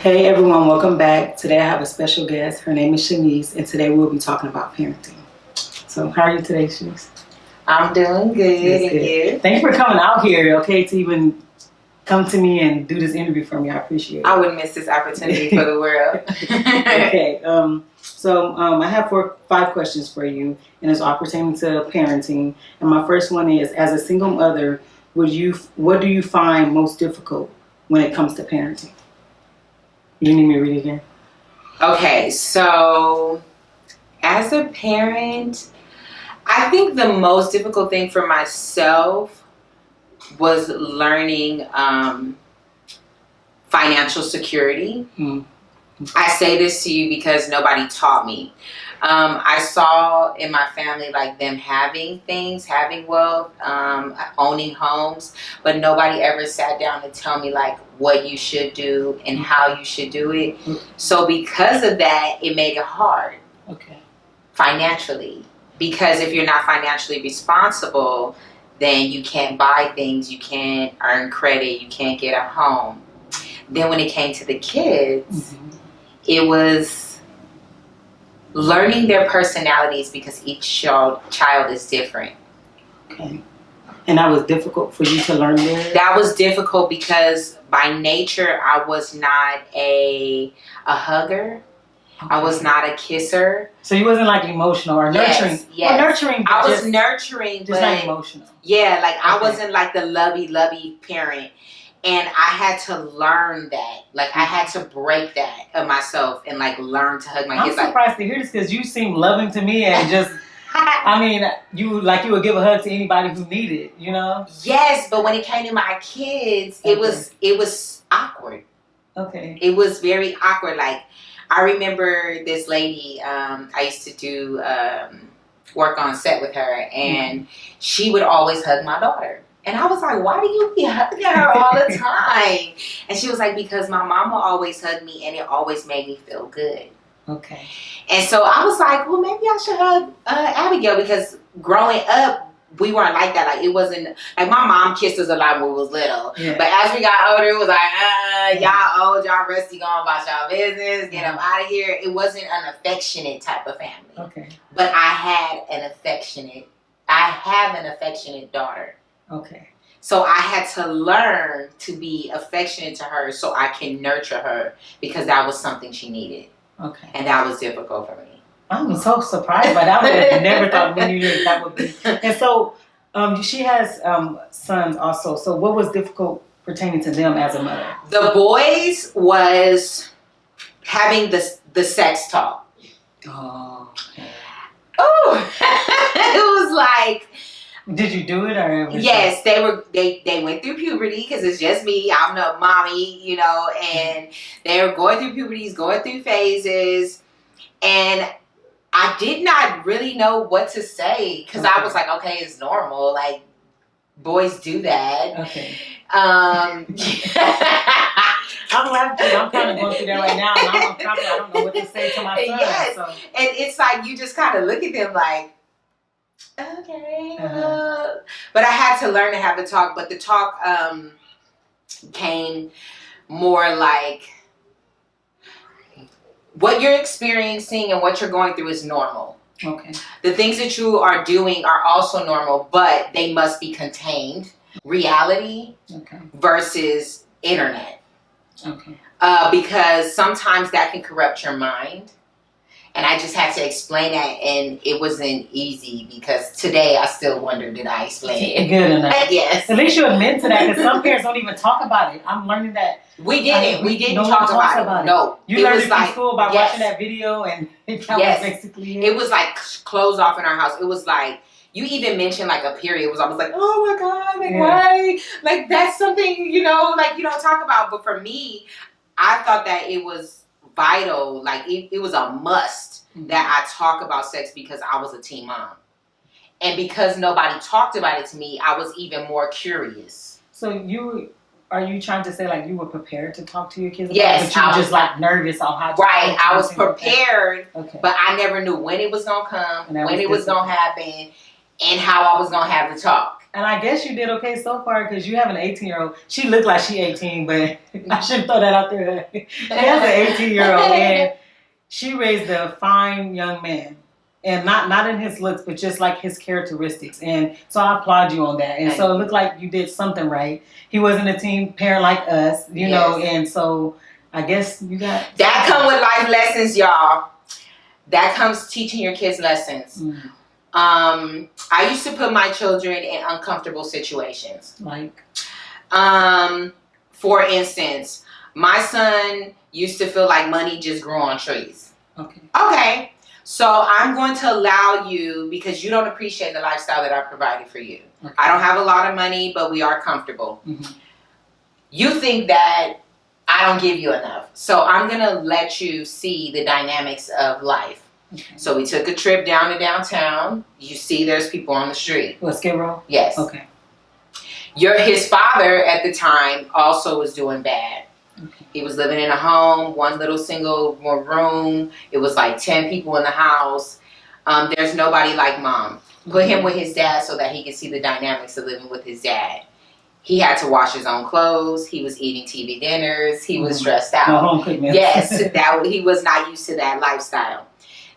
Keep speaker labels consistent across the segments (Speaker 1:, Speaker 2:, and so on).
Speaker 1: Hey everyone, welcome back. Today I have a special guest. Her name is Shanice, and today we'll be talking about parenting. So, how are you today, Shanice?
Speaker 2: I'm doing good, and you?
Speaker 1: Thank you for coming out here, okay, to even come to me and do this interview for me. I appreciate it.
Speaker 2: I wouldn't miss this opportunity for the world.
Speaker 1: Okay, so I have 5 questions for you, and it's all pertaining to parenting. And my first one is, as a single mother, what do you find most difficult when it comes to parenting? You need me to read it again?
Speaker 2: Okay, so as a parent, I think the most difficult thing for myself was learning financial security. Mm-hmm. I say this to you because nobody taught me. I saw in my family like them having things, having wealth, owning homes, but nobody ever sat down to tell me like what you should do and how you should do it. So because of that, it made it hard.
Speaker 1: Okay.
Speaker 2: Financially, because if you're not financially responsible, then you can't buy things, you can't earn credit, you can't get a home. Then when it came to the kids, it was learning their personalities because each child is different.
Speaker 1: Okay. And that was difficult for you to learn there?
Speaker 2: That was difficult because by nature I was not a hugger. Okay. I was not a kisser.
Speaker 1: So you wasn't like emotional or nurturing?
Speaker 2: Yes.
Speaker 1: Well, nurturing.
Speaker 2: I was nurturing,
Speaker 1: just but not emotional.
Speaker 2: Yeah, like okay. I wasn't like the lovey parent. And I had to learn that. Like, I had to break that of myself and, like, learn to hug my kids.
Speaker 1: I'm surprised to hear this because you seem loving to me and just, I mean, you would give a hug to anybody who needed, you know?
Speaker 2: Yes, but when it came to my kids, it was awkward.
Speaker 1: Okay.
Speaker 2: It was very awkward. Like, I remember this lady, I used to do work on set with her, and she would always hug my daughter. And I was like, why do you be hugging her all the time? And she was like, because my mama always hugged me and it always made me feel good.
Speaker 1: Okay.
Speaker 2: And so I was like, well, maybe I should hug Abigail, because growing up, we weren't like that. Like, it wasn't, like, my mom kissed us a lot when we was little. Yeah. But as we got older, it was like, y'all old, y'all rusty, going about y'all business, get them out of here. It wasn't an affectionate type of family.
Speaker 1: Okay.
Speaker 2: But I have an affectionate daughter.
Speaker 1: Okay.
Speaker 2: So I had to learn to be affectionate to her so I can nurture her, because that was something she needed.
Speaker 1: Okay.
Speaker 2: And that was difficult for me.
Speaker 1: I'm so surprised by that. I would have never thought when you knew that would be. And so she has sons also. So what was difficult pertaining to them as a mother?
Speaker 2: The boys was having the sex talk.
Speaker 1: Oh.
Speaker 2: Oh. It was like,
Speaker 1: did you do it or?
Speaker 2: Yes, they went through puberty, because it's just me. I'm the mommy, you know, and they were going through puberties, going through phases, and I did not really know what to say, because I was like, okay, it's normal. Like, boys do that.
Speaker 1: Okay.
Speaker 2: I'm
Speaker 1: laughing. I'm kind of going through that right now, and I don't know what to say to my son.
Speaker 2: Yes,
Speaker 1: so.
Speaker 2: And it's like you just kind of look at them like, okay. But I had to learn to have the talk. But the talk came more like, what you're experiencing and what you're going through is normal.
Speaker 1: Okay.
Speaker 2: The things that you are doing are also normal, but they must be contained. Reality versus internet.
Speaker 1: Okay.
Speaker 2: Because sometimes that can corrupt your mind. And I just had to explain that, and it wasn't easy, because today I still wonder, did I explain it
Speaker 1: good enough?
Speaker 2: Yes.
Speaker 1: At least you admit to that, because some parents don't even talk about it. I'm learning that.
Speaker 2: We didn't talk about it. No.
Speaker 1: You learned it from school by watching that video, and that was basically it.
Speaker 2: It was like closed off in our house. It was like, you even mentioned like a period. It was almost like, oh my God, like why? Like, that's something, you know, like you don't talk about. But for me, I thought that it was vital, like it was a must that I talk about sex, because I was a teen mom, and because nobody talked about it to me, I was even more curious.
Speaker 1: So are you trying to say like you were prepared to talk to your kids?
Speaker 2: Yes,
Speaker 1: but you were just like nervous on how to.
Speaker 2: Right, I was prepared,
Speaker 1: okay,
Speaker 2: but I never knew when it was gonna come, when it was gonna happen, and how I was gonna have the talk.
Speaker 1: And I guess you did okay so far because you have an 18-year-old. She looked like she 18, but I shouldn't throw that out there. She has an 18-year-old, and she raised a fine young man. And not in his looks, but just like his characteristics. And so I applaud you on that. And so it looked like you did something right. He wasn't a teen parent like us, you know, and so I guess you got...
Speaker 2: That come with life lessons, y'all. That comes teaching your kids lessons. Mm-hmm. I used to put my children in uncomfortable situations.
Speaker 1: Like?
Speaker 2: For instance, my son used to feel like money just grew on trees. Okay. So I'm going to allow you, because you don't appreciate the lifestyle that I provided for you. Okay. I don't have a lot of money, but we are comfortable. Mm-hmm. You think that I don't give you enough. So I'm going to let you see the dynamics of life. Okay. So we took a trip down to downtown. You see there's people on the street.
Speaker 1: What, Skid Row?
Speaker 2: Yes.
Speaker 1: Okay.
Speaker 2: His father at the time also was doing bad. Okay. He was living in a home, one little single room. It was like 10 people in the house. There's nobody like mom. Put him with his dad so that he could see the dynamics of living with his dad. He had to wash his own clothes. He was eating TV dinners. He was stressed out.
Speaker 1: Home cookment.
Speaker 2: Yes, he was not used to that lifestyle.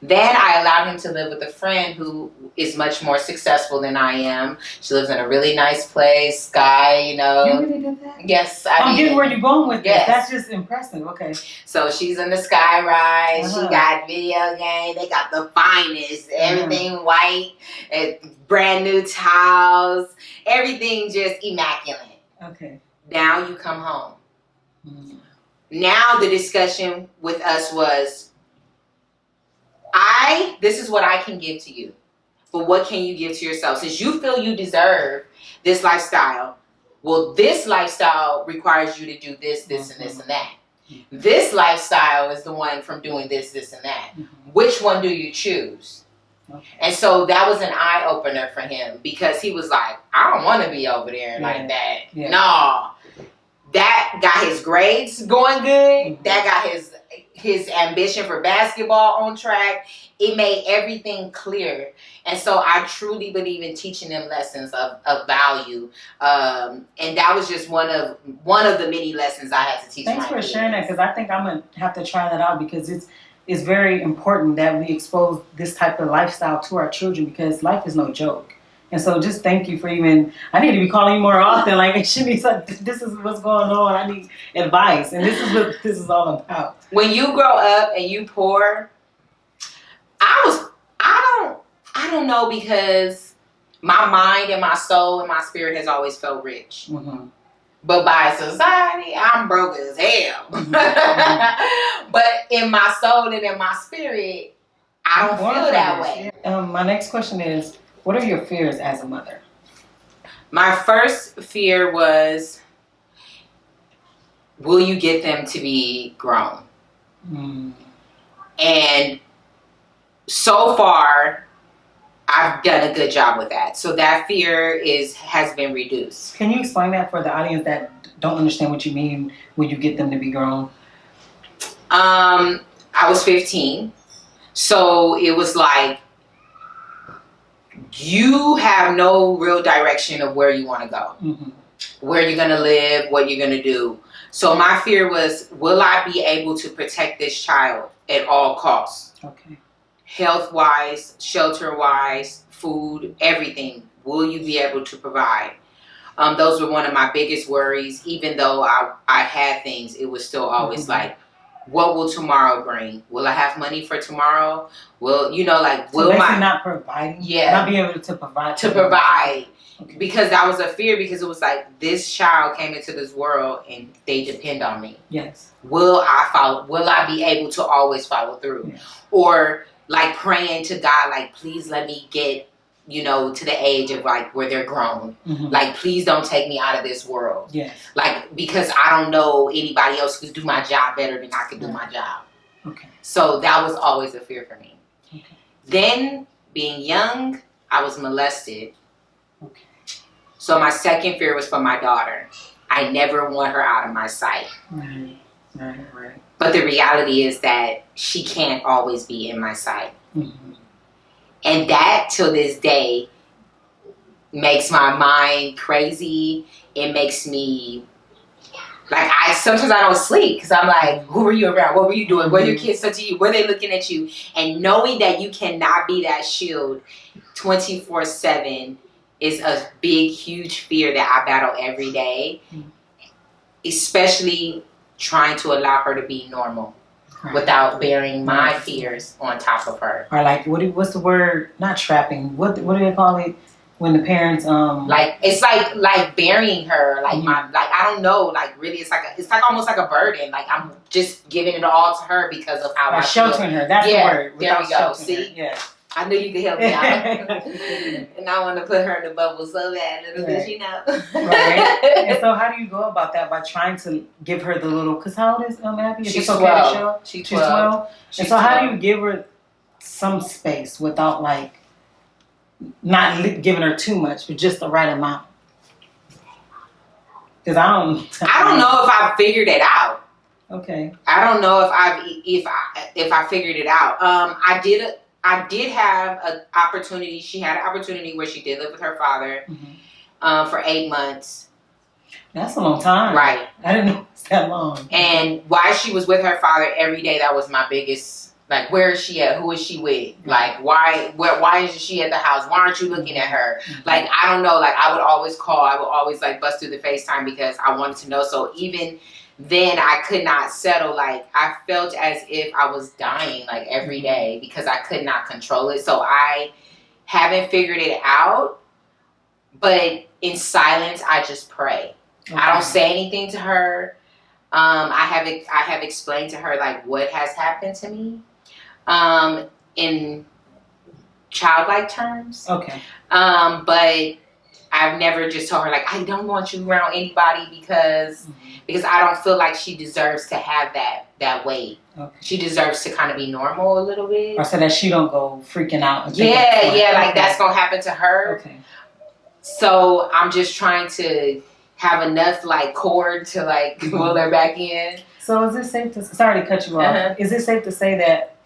Speaker 2: Then I allowed him to live with a friend who is much more successful than I am. She lives in a really nice place, Sky, you know.
Speaker 1: You really did that?
Speaker 2: Yes.
Speaker 1: I'm getting where you're going with this. That's just impressive. Okay.
Speaker 2: So she's in the sky ride. She got video game. They got the finest. Everything white. Brand new towels. Everything just immaculate.
Speaker 1: Okay.
Speaker 2: Now you come home. Mm. Now the discussion with us was, this is what I can give to you, but what can you give to yourself? Since you feel you deserve this lifestyle, well, this lifestyle requires you to do this, this, and this, and that. Mm-hmm. This lifestyle is the one from doing this, this, and that. Mm-hmm. Which one do you choose? Okay. And so that was an eye-opener for him, because he was like, I don't want to be over there like that. Yeah. No. That got his grades going good. Mm-hmm. That got his ambition for basketball on track. It made everything clear. And so I truly believe in teaching them lessons of value. And that was just one of the many lessons I had to teach.
Speaker 1: Thanks for sharing that, because I think I'm going to have to try that out, because it's very important that we expose this type of lifestyle to our children, because life is no joke. And so just thank you for I need to be calling you more often. Like, Shanice, this is what's going on. I need advice. And this is what this is all about.
Speaker 2: When you grow up and you pour, I don't know, because my mind and my soul and my spirit has always felt rich. Mm-hmm. But by society, I'm broke as hell. Mm-hmm. But in my soul and in my spirit, I don't feel that way.
Speaker 1: My next question is, what are your fears as a mother?
Speaker 2: My first fear was, will you get them to be grown? Mm. And so far, I've done a good job with that. So that fear has been reduced.
Speaker 1: Can you explain that for the audience that don't understand what you mean when you get them to be grown?
Speaker 2: I was 15. So it was like, you have no real direction of where you want to go, mm-hmm. where you're going to live, what you're going to do. So my fear was, will I be able to protect this child at all costs? Okay. Health-wise, shelter-wise, food, everything. Will you be able to provide? Those were one of my biggest worries. Even though I had things, it was still always mm-hmm. like, what will tomorrow bring? Will I have money for tomorrow? Will, will
Speaker 1: my... not providing?
Speaker 2: Yeah.
Speaker 1: Not being able to provide.
Speaker 2: To provide. Okay. Because that was a fear, because it was like, this child came into this world and they depend on me.
Speaker 1: Yes.
Speaker 2: Will I be able to always follow through? Yes. Or like praying to God, like, please let me get, to the age of like where they're grown. Mm-hmm. Like, please don't take me out of this world.
Speaker 1: Yes.
Speaker 2: Like, because I don't know anybody else who could do my job better than I could do my job.
Speaker 1: Okay.
Speaker 2: So that was always a fear for me.
Speaker 1: Okay.
Speaker 2: Then, being young, I was molested.
Speaker 1: Okay.
Speaker 2: So my second fear was for my daughter. I never want her out of my sight.
Speaker 1: Right.
Speaker 2: But the reality is that she can't always be in my sight. Mm-hmm. And that, till this day, makes my mind crazy. It makes me like sometimes I don't sleep because I'm like, who were you around? What were you doing? What are your kids said to you? Were they looking at you? And knowing that you cannot be that shield 24/7 is a big, huge fear that I battle every day, especially trying to allow her to be normal without bearing my fears on top of her.
Speaker 1: Or like, what's the word? Not trapping. What do they call it when the parents
Speaker 2: like it's like burying her, like my like I don't know, like really it's like almost like a burden. Like I'm just giving it all to her because of how I
Speaker 1: sheltering
Speaker 2: feel.
Speaker 1: her. That's the word.
Speaker 2: There we go. See,
Speaker 1: yeah.
Speaker 2: I knew you could help me out. And I want to put her in the bubble so bad, little bit, you know.
Speaker 1: Right. And so how do you go about that? By trying to give her the little, because how old is Abby?
Speaker 2: She's 12.
Speaker 1: She's 12. And so how do you give her some space without like, not giving her too much, but just the right amount? Because I don't
Speaker 2: know if I've figured it out.
Speaker 1: Okay.
Speaker 2: I don't know if I figured it out. I did have an opportunity. She had an opportunity where she did live with her father for 8 months.
Speaker 1: That's a long time.
Speaker 2: Right.
Speaker 1: I didn't know it was that long.
Speaker 2: And while she was with her father every day, that was my biggest, like, where is she at? Who is she with? Like, why isn't she at the house? Why aren't you looking at her? Like, I don't know. Like, I would always call. I would always, like, bust through the FaceTime because I wanted to know. So even then I could not settle. Like, I felt as if I was dying, like, every day because I could not control it. So I haven't figured it out, but in silence, I just pray. Okay. I don't say anything to her. I have explained to her, like, what has happened to me in childlike terms.
Speaker 1: Okay.
Speaker 2: But I've never just told her, like, I don't want you around anybody because I don't feel like she deserves to have that weight. Okay. She deserves to kind of be normal a little bit.
Speaker 1: Or so that she don't go freaking out. And
Speaker 2: like that's going to happen to her.
Speaker 1: Okay.
Speaker 2: So I'm just trying to have enough, like, cord to, like, pull her back in.
Speaker 1: So is it safe to, sorry to cut you off, is it safe to say that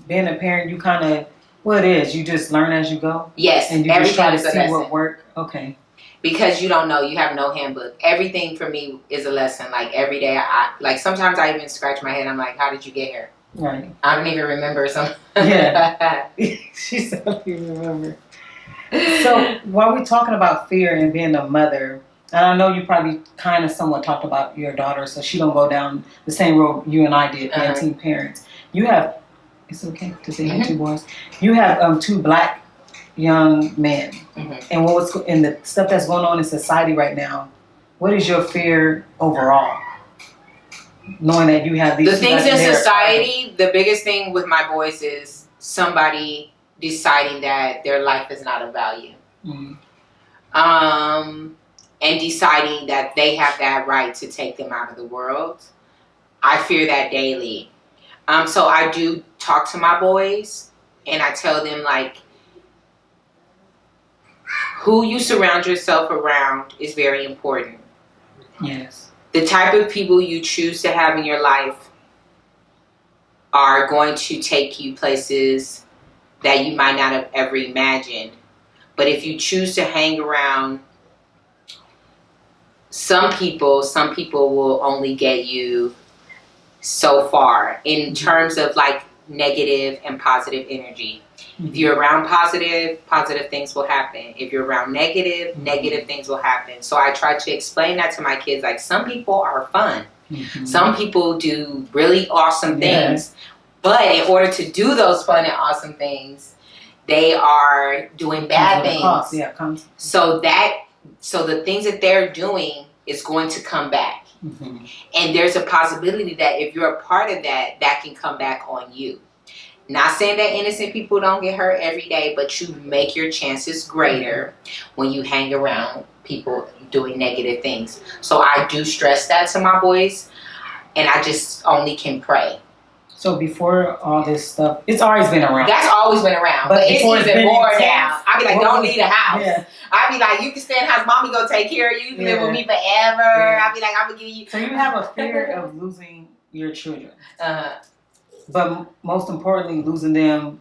Speaker 1: being a parent, you kind of, well, it is, you just learn as you go?
Speaker 2: Yes.
Speaker 1: And you just try to see what works? Okay.
Speaker 2: Because you don't know, you have no handbook. Everything for me is a lesson. Like, every day, like, sometimes I even scratch my head. I'm like, how did you get here?
Speaker 1: Right.
Speaker 2: I don't even remember some.
Speaker 1: Yeah. She said, I don't even remember. So while we're talking about fear and being a mother, and I know you probably kind of somewhat talked about your daughter, so she don't go down the same road you and I did, being teen parents. You have, it's okay to say you have two boys. You have two black young men, and what's in the stuff that's going on in society right now. What is your fear overall, knowing that you have these?
Speaker 2: The things in society. The biggest thing with my boys is somebody deciding that their life is not of value, and deciding that they have that right to take them out of the world. I fear that daily. So I do talk to my boys, and I tell them, like, who you surround yourself around is very important.
Speaker 1: Yes.
Speaker 2: The type of people you choose to have in your life are going to take you places that you might not have ever imagined. But if you choose to hang around some people will only get you so far in terms of, like, negative and positive energy. If you're around positive things will happen. If you're around negative things will happen. So I try to explain that to my kids. Like, some people are fun. Some people do really awesome things. But in order to do those fun and awesome things, they are doing bad things. So the things that they're doing is going to come back. And there's a possibility that if you're a part of that, that can come back on you. Not saying that innocent people don't get hurt every day, but you make your chances greater when you hang around people doing negative things. So I do stress that to my boys, and I just only can pray. So
Speaker 1: before all this stuff, it's always been around.
Speaker 2: That's always been around, but it's even more now. I be like, don't leave the house. Yeah. I be like, you can stay in the house. Mommy gonna take care of you. You can live with me forever. I be like, I'm gonna give you.
Speaker 1: So you have a fear of losing your children. But most importantly, losing them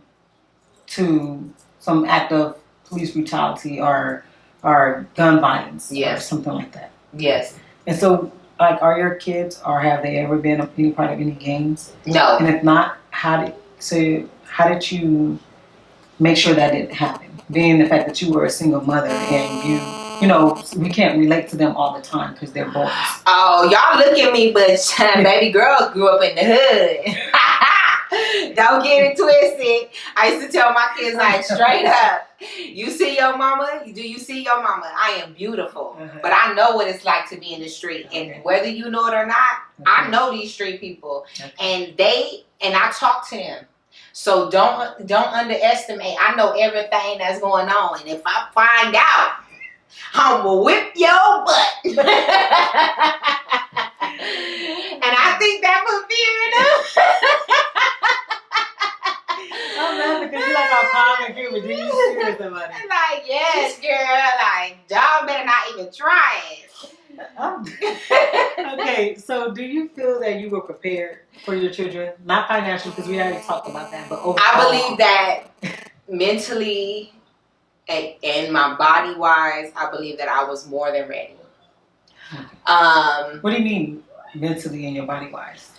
Speaker 1: to some act of police brutality or or gun violence or
Speaker 2: Yes.
Speaker 1: something like that.
Speaker 2: Yes.
Speaker 1: And so, like, are your kids, or have they ever been any part of any gangs?
Speaker 2: No.
Speaker 1: And if not, how did you make sure that didn't happen? Being the fact that you were a single mother and you know, we can't relate to them all the time because they're boys.
Speaker 2: Oh, y'all look at me, but baby girl grew up in the hood. Don't get it twisted. I used to tell my kids, like, straight up, you see your mama? Do you see your mama? I am beautiful. But I know what it's like to be in the street. And whether you know it or not, I know these street people. And I talk to them. So don't underestimate. I know everything that's going on. And if I find out, I'm gonna whip your butt. And I think that was fair enough.
Speaker 1: I'm laughing because you're like our calm and cute, but then you serious about it.
Speaker 2: Like, yes, girl. Like, y'all better not even try it.
Speaker 1: Okay, so do you feel that you were prepared for your children? Not financially, because we already talked about that, but overall.
Speaker 2: I believe that mentally and my body wise, I believe that I was more than ready.
Speaker 1: What do you mean mentally and your body wise?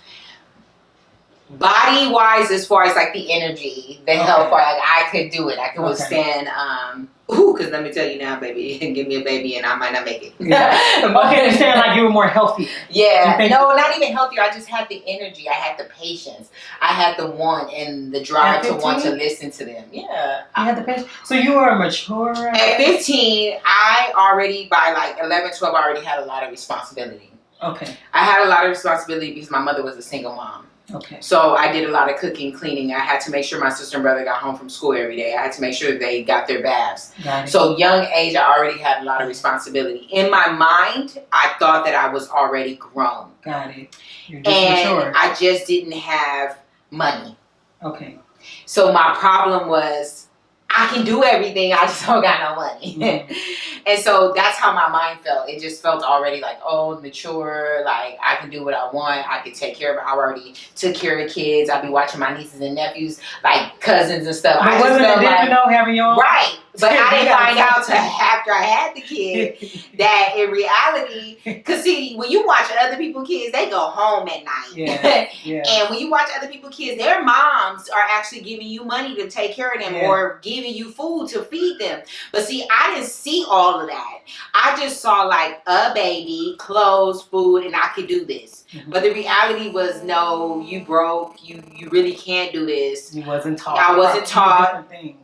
Speaker 2: Body wise, as far as like the energy, the health, like I could do it. I could withstand. Because let me tell you now, baby, give me a baby and I might not make it.
Speaker 1: Yeah. Okay, you're saying like you were more healthy.
Speaker 2: Yeah. No, not even healthier. I just had the energy. I had the patience. I had the want and the drive to want to listen to them. Yeah.
Speaker 1: You had the patience. So you were mature.
Speaker 2: At 15, I already, by like 11, 12, I already had a lot of responsibility.
Speaker 1: Okay.
Speaker 2: I had a lot of responsibility because my mother was a single mom.
Speaker 1: Okay.
Speaker 2: So I did a lot of cooking, cleaning. I had to make sure my sister and brother got home from school every day. I had to make sure they got their baths. So young age, I already had a lot of responsibility. In my mind, I thought that I was already grown.
Speaker 1: Got it. You're just mature.
Speaker 2: I just didn't have money.
Speaker 1: Okay.
Speaker 2: So my problem was, I can do everything, I just don't got no money. And so that's how my mind felt. It just felt already like, oh, mature, like I can do what I want. I can take care of it. I already took care of kids. I'd be watching my nieces and nephews, like cousins and stuff.
Speaker 1: But
Speaker 2: I
Speaker 1: wasn't it different though, having your own?
Speaker 2: Right. But I didn't find out till after I had the kid that in reality, because see, when you watch other people's kids, they go home at night.
Speaker 1: Yeah.
Speaker 2: And when you watch other people's kids, their moms are actually giving you money to take care of them or giving you food to feed them. But see, I didn't see all of that. I just saw like a baby, clothes, food, and I could do this. But the reality was, no, you broke. You really can't do this.
Speaker 1: You wasn't taught.
Speaker 2: I wasn't taught.
Speaker 1: Different things.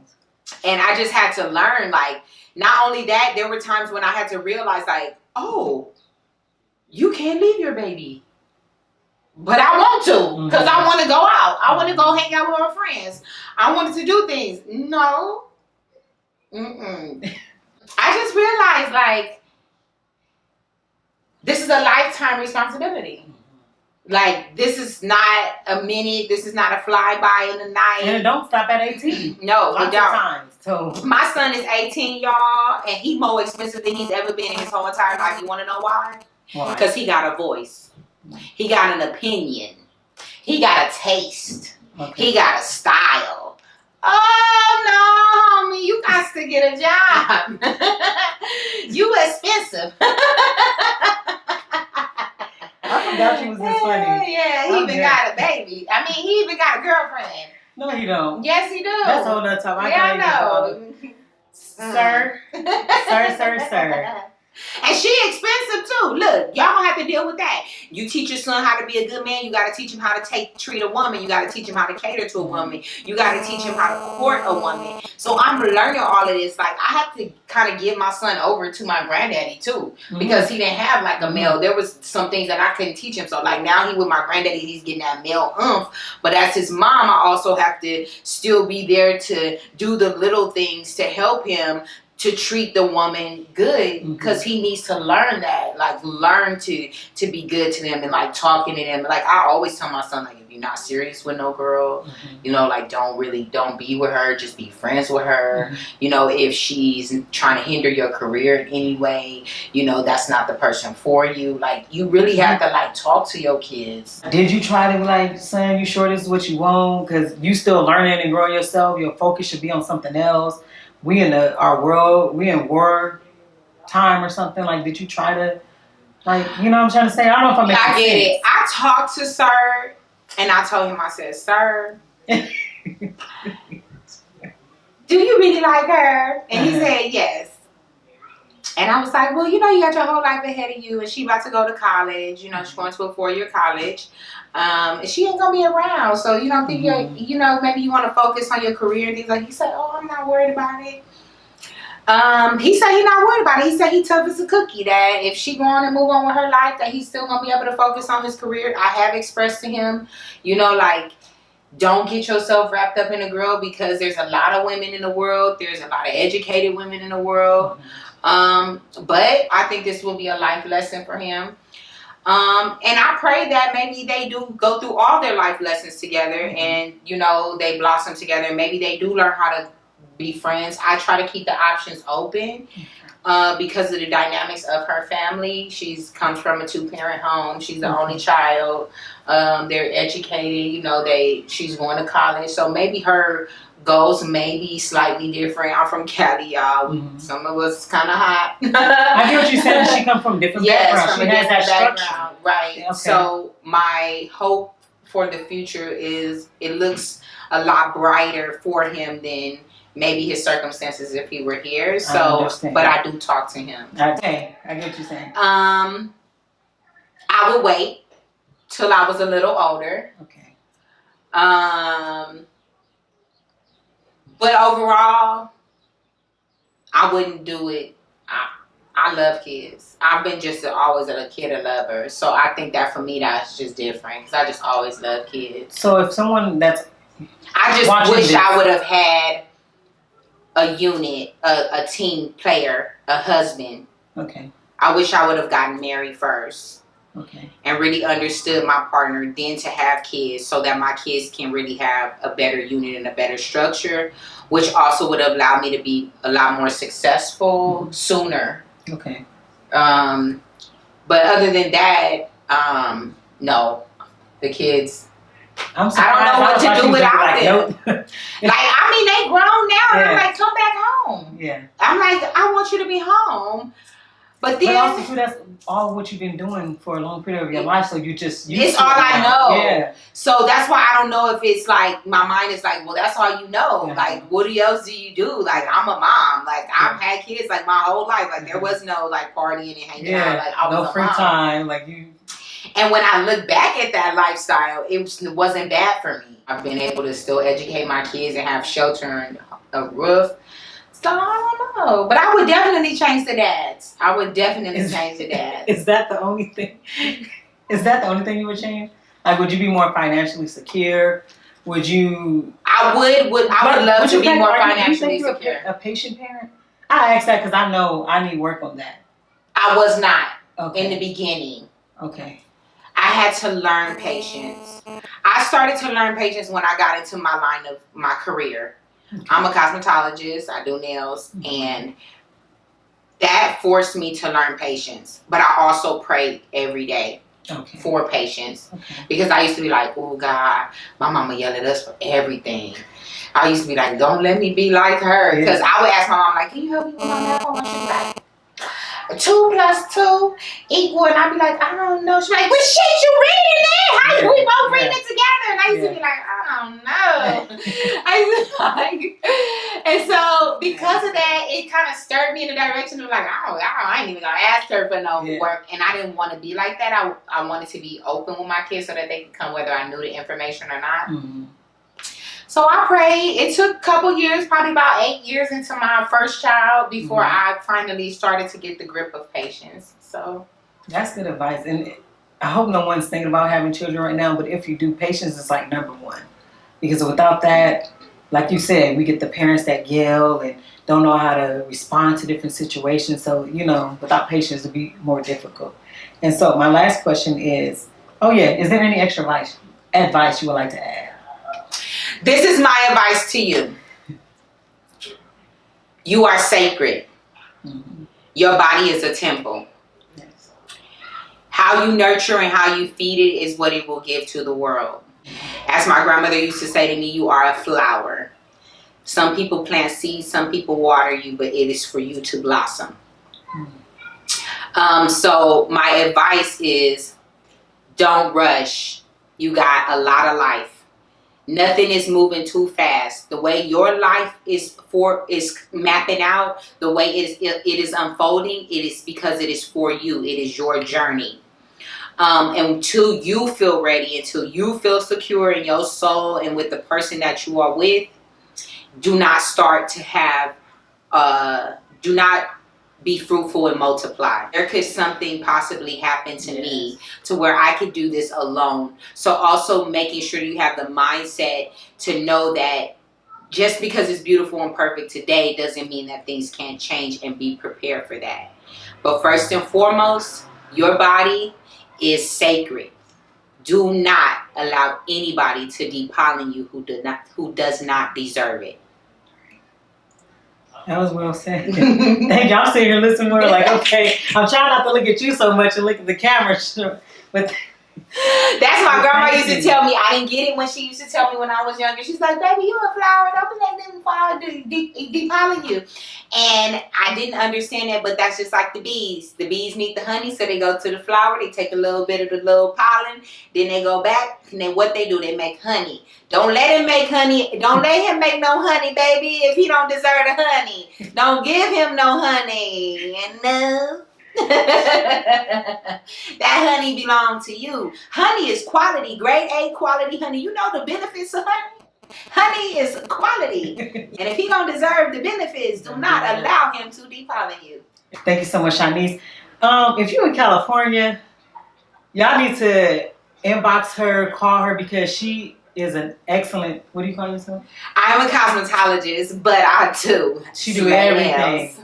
Speaker 2: And I just had to learn, like, not only that, there were times when I had to realize, like, oh, you can't leave your baby. But I want to, because I want to go out. I want to go hang out with my friends. I wanted to do things. No. I just realized, like, this is a lifetime responsibility. Like, this is not a minute. This is not a flyby in the night.
Speaker 1: And it don't stop at 18.
Speaker 2: No, it don't.
Speaker 1: Times, so.
Speaker 2: My son is 18, y'all, and he's more expensive than he's ever been in his whole entire life. You want to know why? Why? Because he got a voice. He got an opinion. He got a taste. Okay. He got a style. Oh, no, homie, you got to get a job. You expensive.
Speaker 1: I forgot you was this funny.
Speaker 2: Yeah, he even got a baby. I mean, he even got a girlfriend.
Speaker 1: No, he don't.
Speaker 2: Yes, he do.
Speaker 1: That's a whole nother time.
Speaker 2: I know.
Speaker 1: Sir. Sir.
Speaker 2: And she expensive too. Look, y'all don't have to deal with that. You teach your son how to be a good man. You got to teach him how to treat a woman. You got to teach him how to cater to a woman. You got to teach him how to court a woman. So I'm learning all of this. Like, I have to kind of give my son over to my granddaddy too, because he didn't have like a male. There was some things that I couldn't teach him. So like now he with my granddaddy, he's getting that male oomph. But as his mom, I also have to still be there to do the little things to help him to treat the woman good, because he needs to learn that, like learn to be good to them and like talking to them. Like I always tell my son, like, if you're not serious with no girl, you know, like don't be with her, just be friends with her. You know, if she's trying to hinder your career in any way, you know, that's not the person for you. Like you really have to like talk to your kids.
Speaker 1: Did you try to like, son, you sure this is what you want? Because you still learning and growing yourself. Your focus should be on something else. We in our world, we in war. time or something? Like, did you try to, like, you know what I'm trying to say? I don't know if I'm making sense.
Speaker 2: I get it. I talked to Sir, and I told him, I said, Sir, do you really like her? And he said, yes. And I was like, well, you know, you got your whole life ahead of you, and she about to go to college. You know, she's going to a 4-year college. And she ain't going to be around. So you don't think you know, maybe you want to focus on your career and things like that. He said, oh, I'm not worried about it. He said he's not worried about it. He said he tough as a cookie, that if she go on and move on with her life, that he's still going to be able to focus on his career. I have expressed to him, you know, like, don't get yourself wrapped up in a girl, because there's a lot of women in the world. There's a lot of educated women in the world. But I think this will be a life lesson for him. And I pray that maybe they do go through all their life lessons together, and, you know, they blossom together, and maybe they do learn how to be friends. I try to keep the options open. Because of the dynamics of her family. She comes from a 2-parent home. She's the only child. They're educated. You know, she's going to college. So maybe her goals may be slightly different. I'm from Cali, y'all. Some of us kind of hot.
Speaker 1: I hear what you said. She comes from different backgrounds.
Speaker 2: From
Speaker 1: she
Speaker 2: a
Speaker 1: has that
Speaker 2: different
Speaker 1: structure.
Speaker 2: background. Right. Okay. So my hope for the future is it looks a lot brighter for him than maybe his circumstances if he were here. So, but I do talk to him.
Speaker 1: Okay, I get what you're saying.
Speaker 2: I would wait till I was a little older.
Speaker 1: Okay.
Speaker 2: But overall, I wouldn't do it. I love kids. I've been just always a kid lover. So I think that for me, that's just different, because I just always love kids.
Speaker 1: So if someone that's...
Speaker 2: I just wish I would have had a unit, a team player, a husband.
Speaker 1: Okay.
Speaker 2: I wish I would have gotten married first.
Speaker 1: Okay.
Speaker 2: And really understood my partner, then to have kids, so that my kids can really have a better unit and a better structure, which also would have allowed me to be a lot more successful sooner.
Speaker 1: Okay.
Speaker 2: But other than that, no, the kids.
Speaker 1: I don't
Speaker 2: know what to do without them.
Speaker 1: Nope.
Speaker 2: Like, I mean, they grown now, and I'm like, come back home.
Speaker 1: Yeah.
Speaker 2: I'm like, I want you to be home. But then,
Speaker 1: also too, that's all what you've been doing for a long period of your life, so you just...
Speaker 2: It's all I know.
Speaker 1: Yeah.
Speaker 2: So that's why I don't know if it's like, my mind is like, well, that's all you know.
Speaker 1: Yeah.
Speaker 2: Like, what else do you do? Like, I'm a mom. Like, I've had kids, like, my whole life. Like, there was no, like, partying and hanging out. Like, I was
Speaker 1: no
Speaker 2: a
Speaker 1: free
Speaker 2: mom.
Speaker 1: time. Like, you...
Speaker 2: And when I look back at that lifestyle, it wasn't bad for me. I've been able to still educate my kids and have shelter and a roof. So I don't know. But I would definitely change the dads. I would definitely change the dads.
Speaker 1: Is that the only thing? Is that the only thing you would change? Like, would you be more financially secure? Would you... I would love to be more financially secure.
Speaker 2: A
Speaker 1: patient parent? I asked that because I know I need work on that.
Speaker 2: I was not in the beginning.
Speaker 1: Okay.
Speaker 2: I had to learn patience. I started to learn patience when I got into my line of my career. Okay. I'm a cosmetologist. I do nails. And that forced me to learn patience. But I also prayed every day for patience. Okay. Because I used to be like, oh, God, my mama yelled at us for everything. I used to be like, don't let me be like her. Because I would ask my mom, like, can you help me with my math homework? She'd be like, 2 + 2 equal, and I'd be like, I don't know. She's like, well, shit, you reading it? How we both reading it together? And I used to be like, I don't know. I used to like, and so because of that, it kind of stirred me in the direction of like, I ain't even gonna ask her for no work, and I didn't want to be like that. I wanted to be open with my kids so that they could come whether I knew the information or not. Mm-hmm. So I prayed. It took a couple years, probably about 8 years into my first child before I finally started to get the grip of patience. So
Speaker 1: that's good advice. And I hope no one's thinking about having children right now, but if you do, patience is like number one. Because without that, like you said, we get the parents that yell and don't know how to respond to different situations. So, you know, without patience, it'd be more difficult. And so my last question is, is there any extra advice you would like to add?
Speaker 2: This is my advice to you. You are sacred. Mm-hmm. Your body is a temple. Yes. How you nurture and how you feed it is what it will give to the world. As my grandmother used to say to me, you are a flower. Some people plant seeds, some people water you, but it is for you to blossom. Mm-hmm. So my advice is don't rush. You got a lot of life. Nothing is moving too fast. The way your life is mapping out, the way it is unfolding, it is because it is for you. It is your journey. And until you feel ready, until you feel secure in your soul and with the person that you are with, do not start to have, do not be fruitful and multiply. There could something possibly happen to me to where I could do this alone. So also making sure you have the mindset to know that just because it's beautiful and perfect today doesn't mean that things can't change, and be prepared for that. But first and foremost, your body is sacred. Do not allow anybody to depollen you who does not deserve it.
Speaker 1: That was well said. Thank you. I'm sitting here listening more like, okay, I'm trying not to look at you so much and look at the camera. But
Speaker 2: that's my grandma used to tell me. I didn't get it when she used to tell me when I was younger. She's like, baby, you a flower. Don't let them flower depollen you. And I didn't understand that, but that's just like the bees. The bees need the honey, so they go to the flower. They take a little bit of the little pollen. Then they go back, and then what they do, they make honey. Don't let him make honey. Don't let him make no honey, baby, if he don't deserve the honey. Don't give him no honey. And no. That honey belongs to you. Honey is quality, grade A quality honey. You know the benefits of honey? Honey is quality. And if he don't deserve the benefits, do not allow him to depollen you.
Speaker 1: Thank you so much, Shanice. If you're in California, y'all need to inbox her, call her, because she is an excellent, what do you call yourself?
Speaker 2: I'm a cosmetologist, but I do.
Speaker 1: She do everything.
Speaker 2: Nails.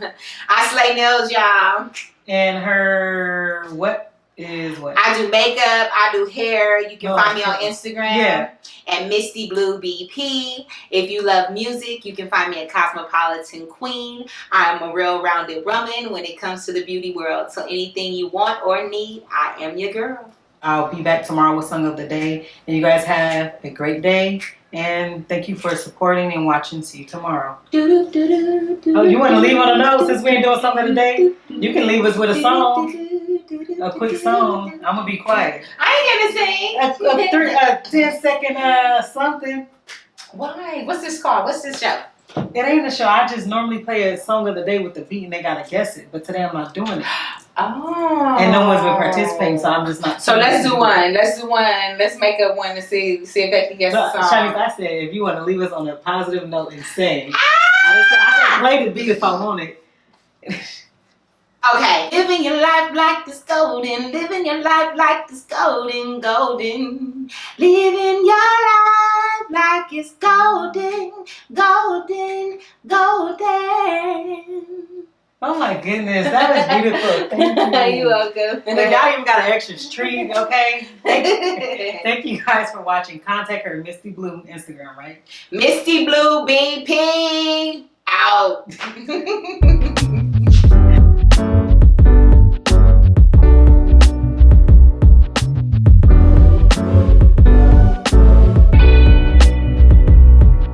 Speaker 2: I slay nails, y'all.
Speaker 1: And her, what is what?
Speaker 2: I do makeup, I do hair. You can find me on Instagram at Misty Blue BP. If you love music, you can find me at Cosmopolitan Queen. I'm a real rounded woman when it comes to the beauty world. So anything you want or need, I am your girl.
Speaker 1: I'll be back tomorrow with Song of the Day. And you guys have a great day. And thank you for supporting and watching. See you tomorrow. Oh, you want to leave on a note since we ain't doing Song of the Day? You can leave us with a song. A quick song. I'm going to be quiet.
Speaker 2: I ain't gonna sing.
Speaker 1: A 10-second something.
Speaker 2: Why? What's this called? What's this show?
Speaker 1: It ain't a show. I just normally play a Song of the Day with the beat and they got to guess it. But today I'm not doing it.
Speaker 2: Oh.
Speaker 1: And no one's been participating, so I'm just not.
Speaker 2: So let's do one. Let's do one. Let's make up one to see if they can guess the song.
Speaker 1: Shanice, I said if you want to leave us on a positive note and sing. I can play the beat if I want it.
Speaker 2: Okay. Living your life like it's golden. Living your life like it's golden, golden. Living your life like it's golden, golden, golden.
Speaker 1: Oh my goodness, that was beautiful. Thank you.
Speaker 2: You're welcome.
Speaker 1: But y'all even got an extra treat, okay? Thank you guys for watching. Contact her, Misty Blue, Instagram, right?
Speaker 2: Misty Blue BP out.